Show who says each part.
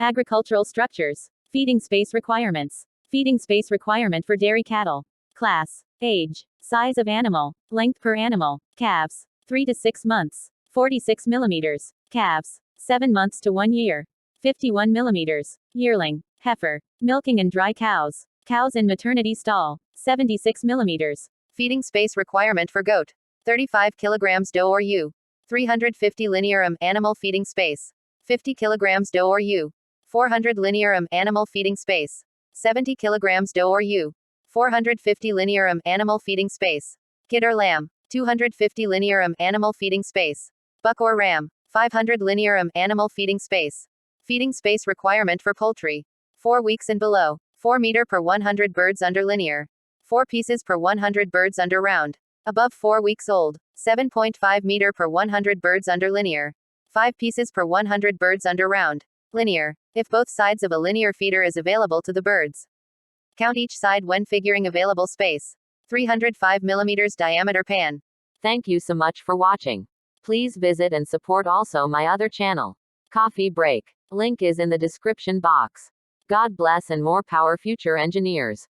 Speaker 1: Agricultural structures. Feeding space requirements. Feeding space requirement for dairy cattle. Class. Age. Size of animal. Length per animal. Calves. 3 to 6 months. 46 millimeters. Calves. 7 months to 1 year. 51 millimeters. Yearling. Heifer. Milking and dry cows. Cows in maternity stall. 76 millimeters.
Speaker 2: Feeding space requirement for goat. 35 kilograms doe or ewe. 350 linear animal feeding space. 50 kilograms doe or ewe. 400 linear animal feeding space. 70 kilograms doe or ewe. 450 linear animal feeding space. Kid or lamb. 250 linear animal feeding space. Buck or ram. 500 linear animal feeding space. Feeding space requirement for poultry. 4 weeks and below. 4 meter per 100 birds under linear. 4 pieces per 100 birds under round. Above 4 weeks old. 7.5 meter per 100 birds under linear. 5 pieces per 100 birds under round. Linear. If both sides of a linear feeder is available to the birds. Count each side when figuring available space. 305 millimeters diameter pan.
Speaker 3: Thank you so much for watching. Please visit and support also my other channel, Coffee Break. Link is in the description box. God bless and more power future engineers.